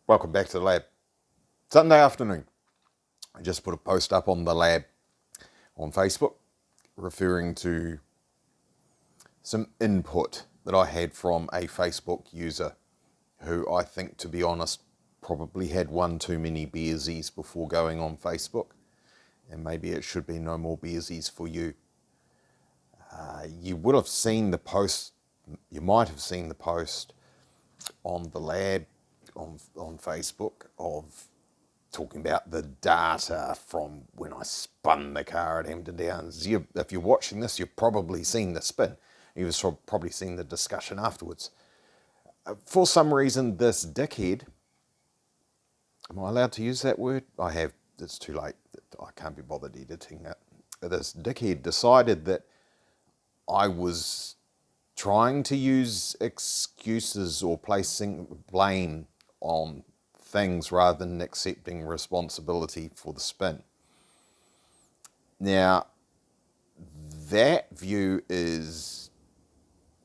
Welcome back to the lab. Sunday afternoon, I just put a post up on the lab on Facebook referring to some input that I had from a Facebook user who I think, to be honest, probably had one too many beersies before going on Facebook, and maybe it should be no more beersies for you. You would have seen the post, you might have seen the post on the lab on Facebook of talking about the data from when I spun the car at Hampton Downs. If you're watching this, you've probably seen the spin. You've probably seen the discussion afterwards. For some reason, this dickhead, am I allowed to use that word? I have, it's too late. I can't be bothered editing that. This dickhead decided that I was trying to use excuses or placing blame on things rather than accepting responsibility for the spin. Now, that view is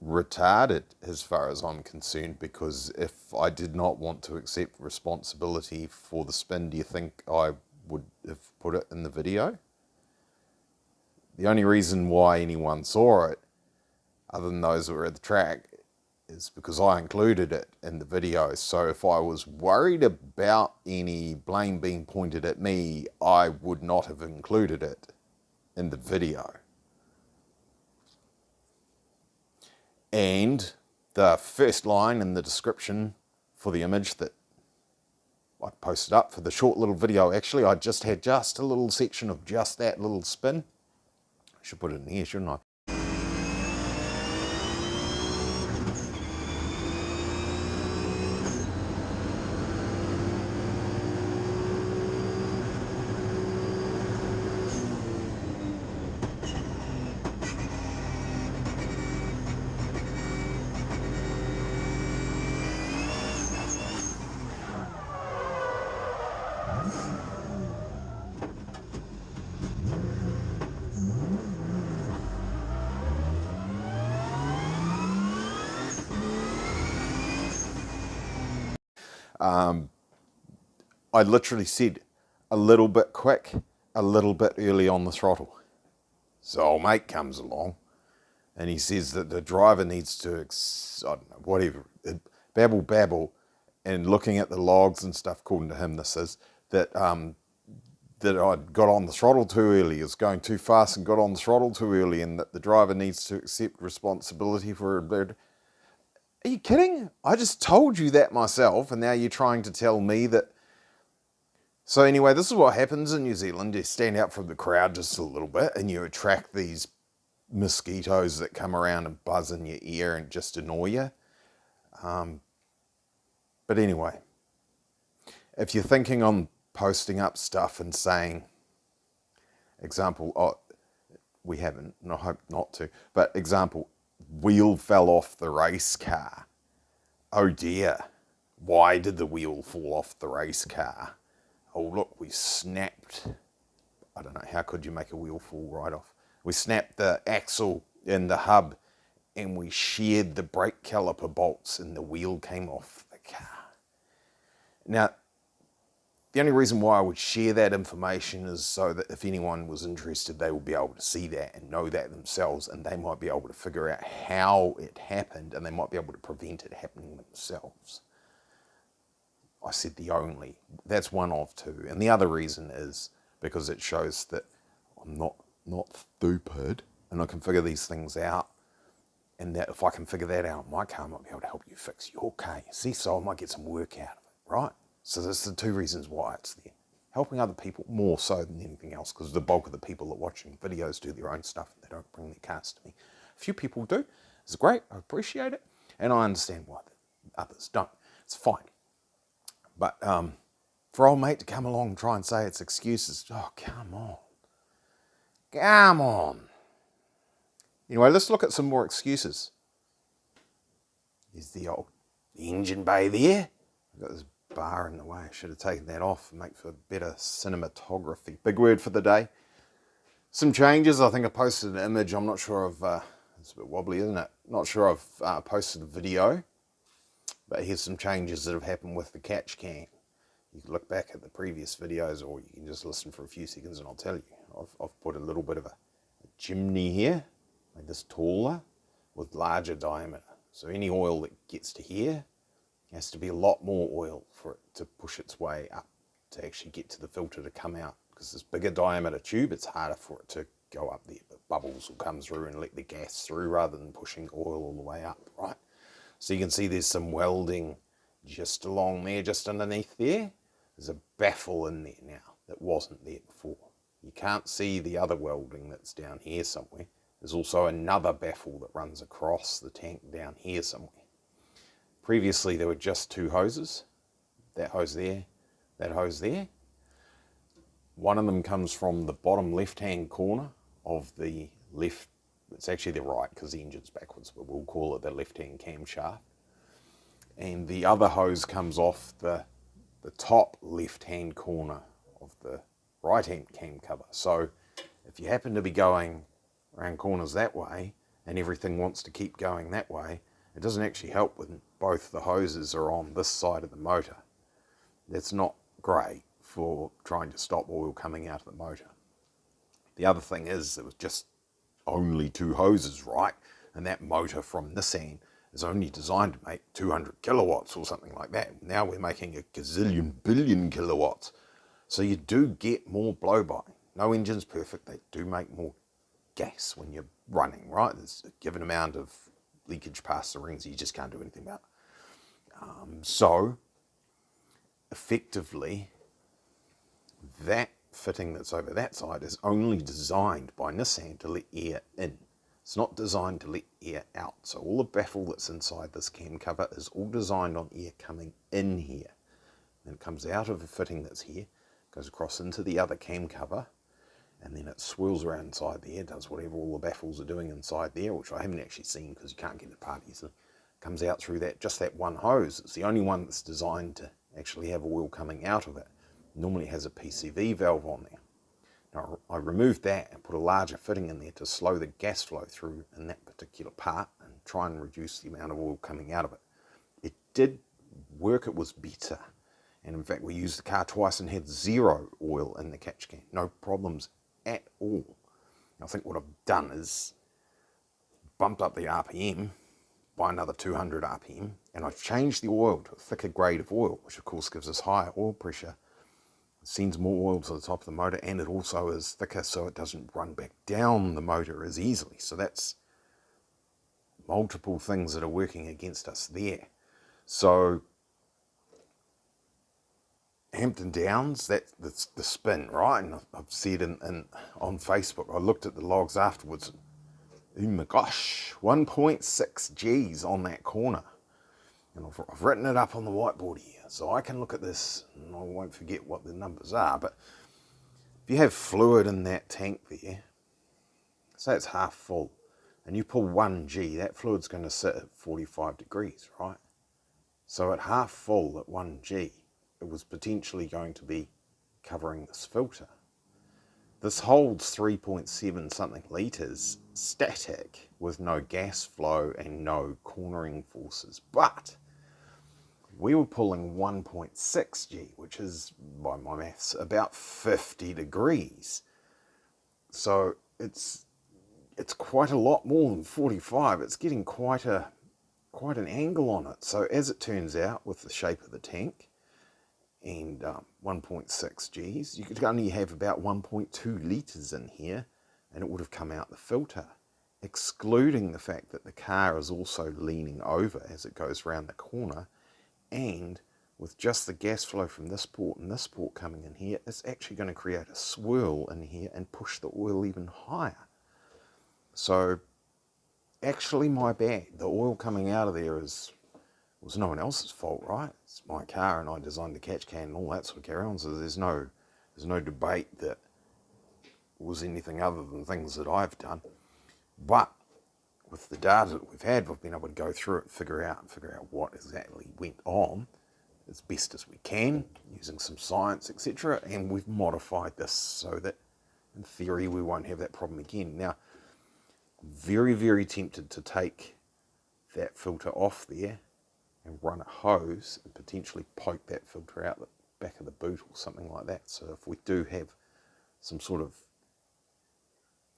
retarded as far as I'm concerned, because if I did not want to accept responsibility for the spin, do you think I would have put it in the video? The only reason why anyone saw it, other than those that were at the track, is because I included it in the video. So if I was worried about any blame being pointed at me, I would not have included it in the video. And the first line in the description for the image that I posted up for the short little video, actually, I just had just a little section of just that little spin. I should put it in here, shouldn't I? I literally said a little bit quick, a little bit early on the throttle. So old mate comes along and he says that the driver needs to, I don't know, whatever, babble, and looking at the logs and stuff, according to him this is, that I'd got on the throttle too early, was going too fast and got on the throttle too early, and that the driver needs to accept responsibility for it. Are you kidding? I just told you that myself, and now you're trying to tell me that. So anyway, this is what happens in New Zealand. You stand out from the crowd just a little bit and you attract these mosquitoes that come around and buzz in your ear and just annoy you. But anyway, if you're thinking on posting up stuff and saying, example, oh, we haven't, and I hope not to, but example, wheel fell off the race car. Oh dear, why did the wheel fall off the race car? Oh look, we snapped, I don't know, how could you make a wheel fall right off? We snapped the axle in the hub and we sheared the brake caliper bolts and the wheel came off the car. Now, the only reason why I would share that information is so that if anyone was interested, they will be able to see that and know that themselves, and they might be able to figure out how it happened, and they might be able to prevent it happening themselves. I said the only. That's one of two. And the other reason is because it shows that I'm not stupid and I can figure these things out. And that if I can figure that out, my car might be able to help you fix your car. See, so I might get some work out of it, right? So that's the two reasons why it's there. Helping other people more so than anything else, because the bulk of the people that are watching videos do their own stuff and they don't bring their cars to me. A few people do. It's great. I appreciate it. And I understand why others don't. It's fine. But for old mate to come along and try and say it's excuses, oh, come on. Come on. Anyway, let's look at some more excuses. There's the old engine bay there. I've got this bar in the way. I should have taken that off and make for better cinematography. Big word for the day. Some changes. I think I posted an image. I'm not sure if, it's a bit wobbly, isn't it? Not sure I've posted a video. But here's some changes that have happened with the catch can. You can look back at the previous videos, or you can just listen for a few seconds and I'll tell you. I've put a little bit of a chimney here, made this taller with larger diameter. So any oil that gets to here has to be a lot more oil for it to push its way up to actually get to the filter to come out. Because this bigger diameter tube, it's harder for it to go up there. But bubbles will come through and let the gas through rather than pushing oil all the way up, right? So you can see there's some welding just along there, just underneath there. There's a baffle in there now that wasn't there before. You can't see the other welding that's down here somewhere. There's also another baffle that runs across the tank down here somewhere. Previously there were just two hoses, that hose there, that hose there. One of them comes from the bottom left-hand corner of the left, it's actually the right because the engine's backwards, but we'll call it the left-hand camshaft. And the other hose comes off the top left-hand corner of the right-hand cam cover. So if you happen to be going around corners that way and everything wants to keep going that way, it doesn't actually help when both the hoses are on this side of the motor. That's not great for trying to stop oil coming out of the motor. The other thing is there was just only two hoses, right? And that motor from this end is only designed to make 200 kilowatts or something like that. Now we're making a gazillion billion kilowatts. So you do get more blow-by. No engine's perfect. They do make more gas when you're running, right? There's a given amount of leakage past the rings you just can't do anything about. So effectively, that fitting that's over that side is only designed by Nissan to let air in. It's not designed to let air out. So all the baffle that's inside this cam cover is all designed on air coming in here. And it comes out of a fitting that's here, goes across into the other cam cover, and then it swirls around inside there, does whatever all the baffles are doing inside there, which I haven't actually seen because you can't get it apart easily. Comes out through that, just that one hose. It's the only one that's designed to actually have oil coming out of it. Normally it has a PCV valve on there. Now I removed that and put a larger fitting in there to slow the gas flow through in that particular part and try and reduce the amount of oil coming out of it. It did work, it was better. And in fact we used the car twice and had zero oil in the catch can. No problems at all. I think what I've done is bumped up the RPM by another 200 RPM, and I've changed the oil to a thicker grade of oil, which of course gives us higher oil pressure, sends more oil to the top of the motor, and it also is thicker so it doesn't run back down the motor as easily. So that's multiple things that are working against us there. So Hampton Downs, that's the spin, right? And I've said on Facebook, I looked at the logs afterwards, oh my gosh, 1.6 G's on that corner. And I've written it up on the whiteboard here, so I can look at this and I won't forget what the numbers are. But if you have fluid in that tank there, say it's half full, and you pull 1 G, that fluid's going to sit at 45 degrees, right? So at half full at 1 G, it was potentially going to be covering this filter. This holds 3.7 something litres static with no gas flow and no cornering forces. But we were pulling 1.6 G, which is, by my maths, about 50 degrees. So it's quite a lot more than 45. It's getting quite an angle on it. So as it turns out, with the shape of the tank, and 1.6 Gs, you could only have about 1.2 litres in here and it would have come out the filter, excluding the fact that the car is also leaning over as it goes around the corner, and with just the gas flow from this port and this port coming in here, it's actually going to create a swirl in here and push the oil even higher. So actually my bad, the oil coming out of there was no one else's fault, right? It's my car and I designed the catch can and all that sort of carry on, so there's no debate that it was anything other than things that I've done. But with the data that we've had, we've been able to go through it and figure out what exactly went on as best as we can, using some science, etc. And we've modified this so that in theory we won't have that problem again. Now, very, very tempted to take that filter off there and run a hose and potentially poke that filter out the back of the boot or something like that. So if we do have some sort of,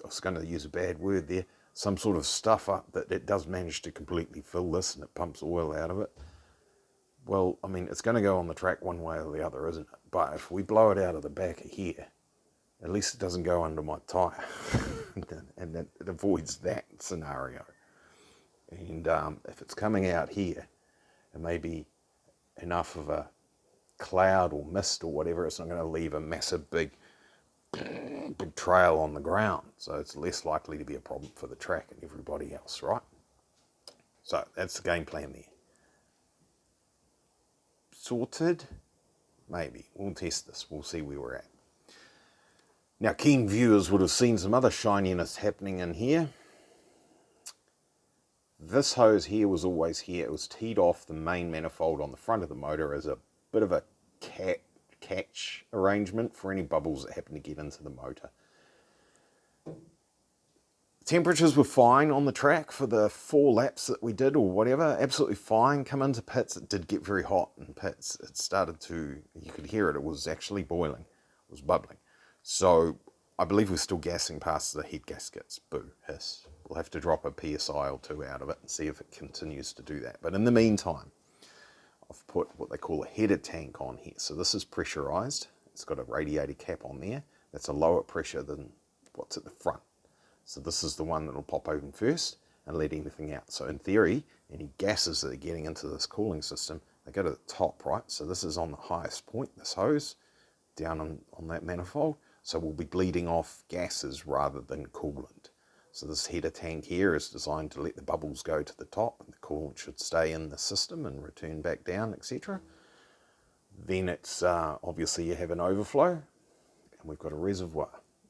I was going to use a bad word there, some sort of stuff up that it does manage to completely fill this and it pumps oil out of it, well, I mean, it's going to go on the track one way or the other, isn't it? But if we blow it out of the back of here, at least it doesn't go under my tyre. And it avoids that scenario. And if it's coming out here, it may be enough of a cloud or mist or whatever, it's not going to leave a massive big trail on the ground. So it's less likely to be a problem for the track and everybody else, right? So that's the game plan there. Sorted? Maybe. We'll test this. We'll see where we're at. Now, keen viewers would have seen some other shininess happening in here. This hose here was always here. It was teed off the main manifold on the front of the motor as a bit of a catch arrangement for any bubbles that happen to get into the motor. Temperatures were fine on the track for the 4 laps that we did or whatever, absolutely fine. Come into pits, it did get very hot in pits. It started to, you could hear it, it was actually boiling, it was bubbling. So I believe we're still gassing past the head gaskets, boo, hiss. We'll have to drop a PSI or 2 out of it and see if it continues to do that. But in the meantime, I've put what they call a header tank on here. So this is pressurized. It's got a radiator cap on there. That's a lower pressure than what's at the front. So this is the one that will pop open first and let anything out. So in theory, any gases that are getting into this cooling system, they go to the top, right? So this is on the highest point, this hose, down on that manifold. So we'll be bleeding off gases rather than coolant. So this header tank here is designed to let the bubbles go to the top and the coolant should stay in the system and return back down, etc. Then it's obviously you have an overflow and we've got a reservoir.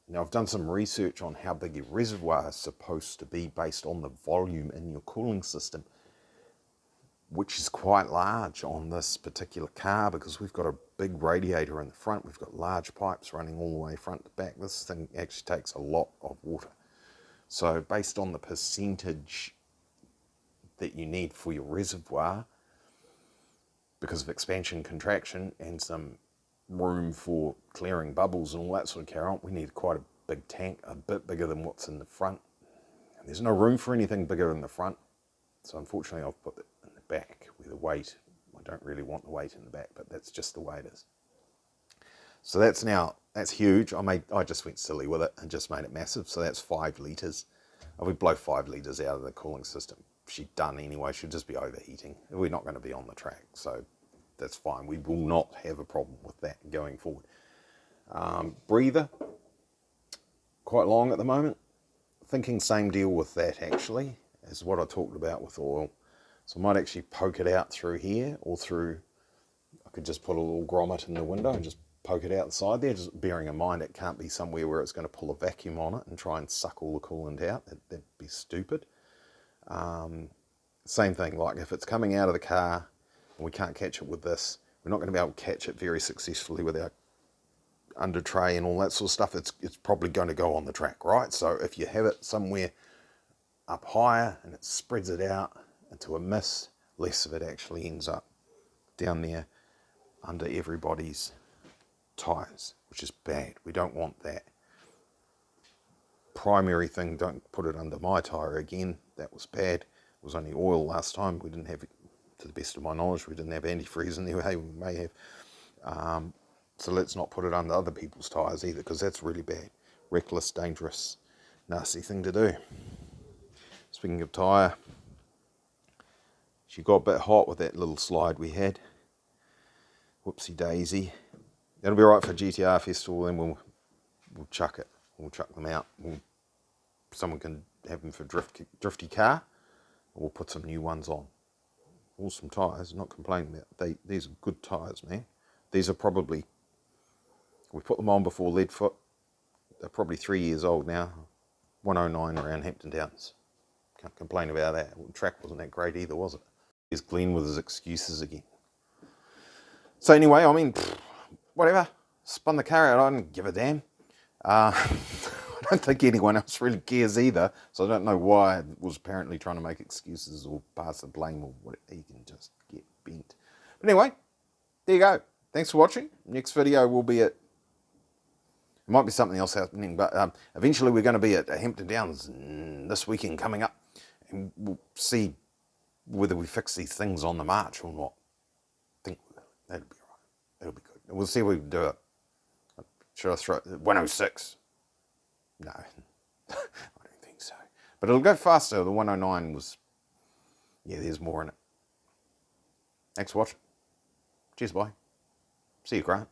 Now I've done some research on how big your reservoir is supposed to be based on the volume in your cooling system, which is quite large on this particular car because we've got a big radiator in the front. We've got large pipes running all the way front to back. This thing actually takes a lot of water. So based on the percentage that you need for your reservoir, because of expansion, contraction, and some room for clearing bubbles and all that sort of carry on, we need quite a big tank, a bit bigger than what's in the front. And there's no room for anything bigger in the front. So unfortunately I've put it in the back where the weight, I don't really want the weight in the back, but that's just the way it is. So that's huge. I just went silly with it and just made it massive. So that's 5 litres. I would blow 5 litres out of the cooling system. She's done anyway, she'll just be overheating. We're not going to be on the track, so that's fine. We will not have a problem with that going forward. Breather, quite long at the moment. Thinking same deal with that actually, as what I talked about with oil. So I might actually poke it out through here or through, I could just put a little grommet in the window and just poke it out the side there, just bearing in mind it can't be somewhere where it's going to pull a vacuum on it and try and suck all the coolant out. That'd be stupid. Same thing, like if it's coming out of the car and we can't catch it with this, we're not going to be able to catch it very successfully with our under tray and all that sort of stuff. It's probably going to go on the track, right? So if you have it somewhere up higher and it spreads it out into a mist, less of it actually ends up down there under everybody's tyres, which is bad. We don't want that. Primary thing, don't put it under my tyre again. That was bad. It was only oil last time. We didn't have, to the best of my knowledge, we didn't have antifreeze in there. Hey, we may have. So let's not put it under other people's tyres either, because that's really bad. Reckless, dangerous, nasty thing to do. Speaking of tyre, she got a bit hot with that little slide we had. Whoopsie daisy. That'll be right for GTR Festival, then we'll chuck it. We'll chuck them out. Someone can have them for drifty car. We'll put some new ones on. Awesome tyres, not complaining about. These are good tyres, man. These are probably, we put them on before Leadfoot. They're probably 3 years old now. 109 around Hampton Downs. Can't complain about that. The track wasn't that great either, was it? Here's Glenn with his excuses again. So anyway, I mean, whatever. Spun the car out. I didn't give a damn. I don't think anyone else really cares either. So I don't know why I was apparently trying to make excuses or pass the blame or what he can just get bent. But anyway, there you go. Thanks for watching. Next video will be at, it might be something else happening, but eventually we're going to be at Hampton Downs this weekend coming up. And we'll see whether we fix these things on the march or not. I think that'll be all right. That'll be good. We'll see if we can do it. Should I throw it? 106? No, I don't think so. But it'll go faster. The 109 was, yeah, there's more in it. Thanks for watching. Cheers, bye. See you, Grant.